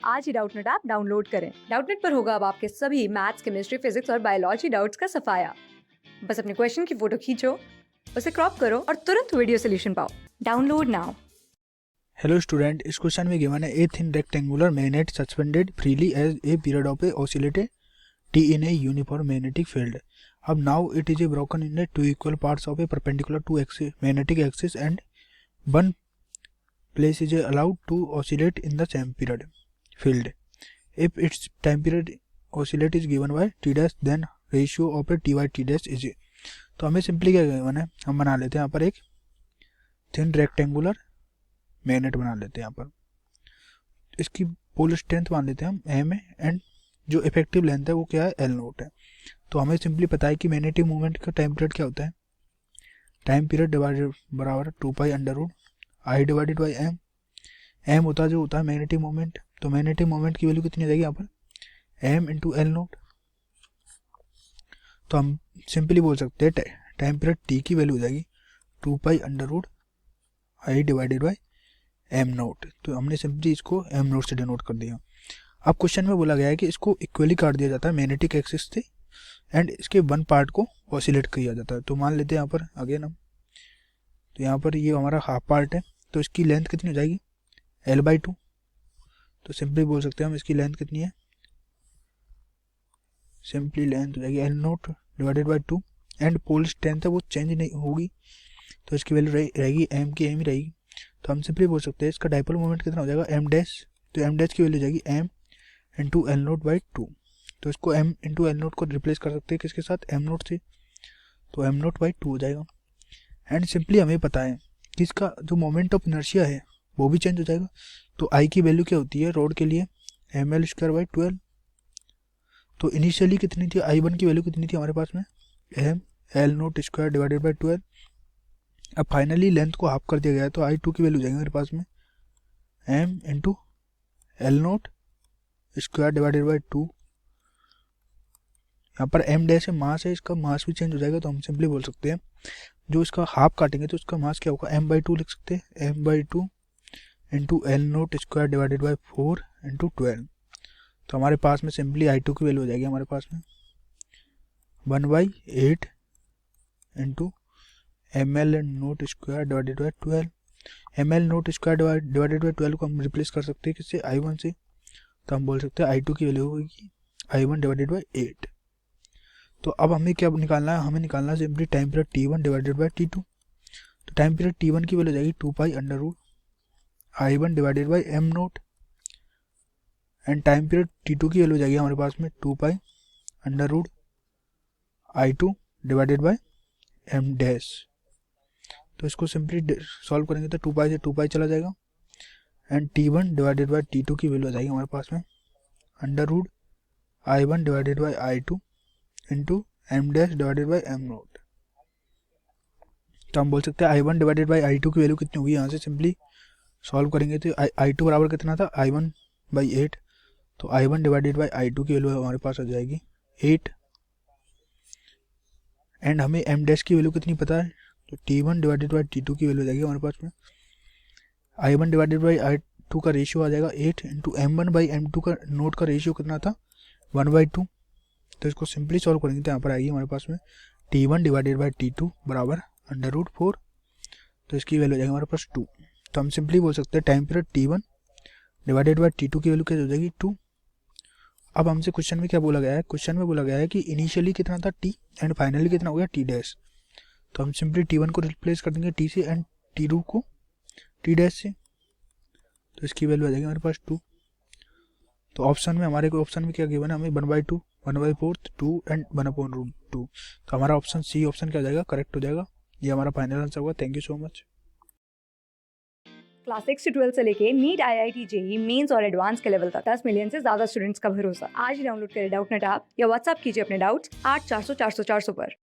आज ही Doubtnut app download करें। Doubtnut पर होगा अब आपके सभी मैथ्स, केमिस्ट्री, फिजिक्स और बायोलॉजी डाउट्स का सफाया। बस अपने क्वेश्चन की फोटो खींचो, उसे क्रॉप करो और तुरंत वीडियो सोल्यूशन पाओ। Download now. Hello student, इस क्वेश्चन में गिवन है a thin rectangular magnet suspended freely as a period of a oscillated t in a uniform magnetic field. अब now it is broken into two equal parts of a perpendicular to axis magnetic axis and one place is allowed to oscillate in the same period field. If its time period oscillate is given by t dash, then ratio of a t by t dash is. तो हमें simply क्या given है, हम बना लेते हैं यहाँ पर एक थिन रेक्टेंगुलर मैग्नेट बना लेते हैं। यहाँ पर इसकी पोल स्ट्रेंथ मान लेते हैं हम एम है एंड जो इफेक्टिव लेंथ है वो क्या है, एल नोट है। तो हमें सिंपली पता है कि मैग्नेटिक मूवमेंट का टाइम पीरियड क्या होता है, टाइम पीरियड डिवाइडेड बराबर 2 pi under root I divided by M. M होता है जो होता है मैग्नेटिक मूवमेंट, तो मैग्नेटिक मूवमेंट की वैल्यू कितनी हो जाएगी यहाँ पर, एम इंटू एल नोट। तो हम सिंपली बोल सकते हैं टाइम पीरियड टी की वैल्यू हो जाएगी 2 pi under root I divided by M naught. तो हमने सिंपली इसको एम नोट से डिनोट कर दिया। अब क्वेश्चन में बोला गया है कि इसको इक्वली काट दिया जाता है मैग्नेटिक एक्सिस से एंड इसके वन पार्ट को ऑसिलेट किया जाता है। तो मान लेते हैं यहाँ पर अगेन हम, तो यहाँ पर ये हमारा हाफ पार्ट है, तो इसकी लेंथ कितनी हो जाएगी, एल बाई 2। तो सिंपली बोल सकते हैं हम इसकी लेंथ कितनी है, सिंपली लेंथ हो जाएगी L naught divided by 2 and pole strength है वो चेंज नहीं होगी, तो इसकी वैल्यू रहेगी एम की एम ही रहेगी। तो हम सिंपली बोल सकते हैं इसका डाइपोल मोमेंट कितना हो जाएगा, एम डैश। तो एम डैश की वैल्यू जाएगी M into L naught by 2। तो इसको एम इंटू एल नोट को रिप्लेस कर सकते हैं किसके साथ, एम नोट से, तो एम नोट बाई 2 हो जाएगा। एंड सिंपली हमें पता है कि इसका जो मोमेंट ऑफ इनर्शिया है वो भी चेंज हो जाएगा। तो आई की वैल्यू क्या होती है रोड के लिए, एम एल स्क्वायर बाई 12। तो इनिशियली कितनी थी, आई वन की वैल्यू कितनी थी हमारे पास में, M L naught square divided by 12। अब फाइनली लेंथ को हाफ कर दिया गया है, तो आई 2 की वैल्यू जाएगी मेरे पास में M into L naught square divided by 2। यहाँ पर एम डैश है, मास है, इसका मास भी चेंज हो जाएगा। तो हम सिंपली बोल सकते हैं जो इसका हाफ काटेंगे तो इसका मास क्या होगा, एम बाई 2 लिख सकते हैं, M by 2 into L naught square divided by 4 into 12। तो हमारे पास में सिंपली आई 2 की वैल्यू हो जाएगी हमारे पास में 1/8 into M L naught square divided by 12। M L naught square divided by 12 को हम रिप्लेस कर सकते हैं किससे, आई 1 से। तो हम बोल सकते हैं आई 2 की वैल्यू होगी आई 1 डिवाइडेड बाई 8। तो अब हमें क्या निकालना है, हमें निकालना है simply time period T1 divided by T2। तो टाइम पीरियड T1 की वैल्यू जाएगी 2 pi under root I 1 divided by M naught and time period T2 की वैल्यू जाएगी हमारे पास में 2 pi under root I 2 divided by M dash. तो इसको सिंपली सॉल्व करेंगे तो 2 पाई से 2 पाई चला जाएगा and T1 divided by T2 की वैल्यू आ जाएगी हमारे पास में under root I 1 divided by I 2 into M dash divided by M naught. तो हम बोल सकते हैं आई 1 डिवाइडेड बाई आई 2 की वैल्यू कितनी होगी, यहाँ से सिंपली सॉल्व करेंगे तो आई 2 बराबर कितना था, आई 1 बाई 8। तो आई 1 डिवाइडेड बाई आई 2 की वैल्यू हमारे पास आ जाएगी 8 एंड हमें एम डैश की वैल्यू कितनी पता है, तो T1 डिवाइडेड बाई T2 की वैल्यू जाएगी हमारे पास में आई 1 डिवाइडेड बाई आई 2 का रेशियो आ जाएगा 8 इंटू एम 1 बाई एम 2 का नोट का रेशियो कितना था 1/2। तो इसको सिंपली सॉल्व करेंगे तो यहाँ पर आएगी हमारे पास में T1 डिवाइडेड बाई T2 बराबर अंडर रूट 4। तो इसकी वैल्यू आ जाएगी हमारे पास 2। तो हम सिंपली बोल सकते हैं time period T1 divided by T2 की वैल्यू क्या हो जाएगी 2। अब हमसे क्वेश्चन में क्या बोला गया है, क्वेश्चन में बोला गया है कि इनिशियली कितना था T एंड फाइनली कितना हो गया T डैश। तो हम सिंपली T1 को रिप्लेस कर देंगे T से एंड T2 को T डैश से। तो इसकी वैल्यू आ जाएगी हमारे पास 2। तो ऑप्शन में हमारे को ऑप्शन में क्या गिवन है, हमें 1/2 1/4 2 एंड 1/√2। तो हमारा ऑप्शन सी ऑप्शन क्या हो जाएगा, करेक्ट हो जाएगा। ये हमारा फाइनल आंसर होगा। Thank you so much. Class 6 से 12 से लेके नीट, IIT, JEE मेंस और एडवांस के लेवल तक 10 मिलियन से ज्यादा स्टूडेंट्स का भरोसा। आज ही डाउनलोड करें डाउटनेट ऐप या व्हाट्सएप कीजिए अपने डाउट्स 8400 400 400 पर।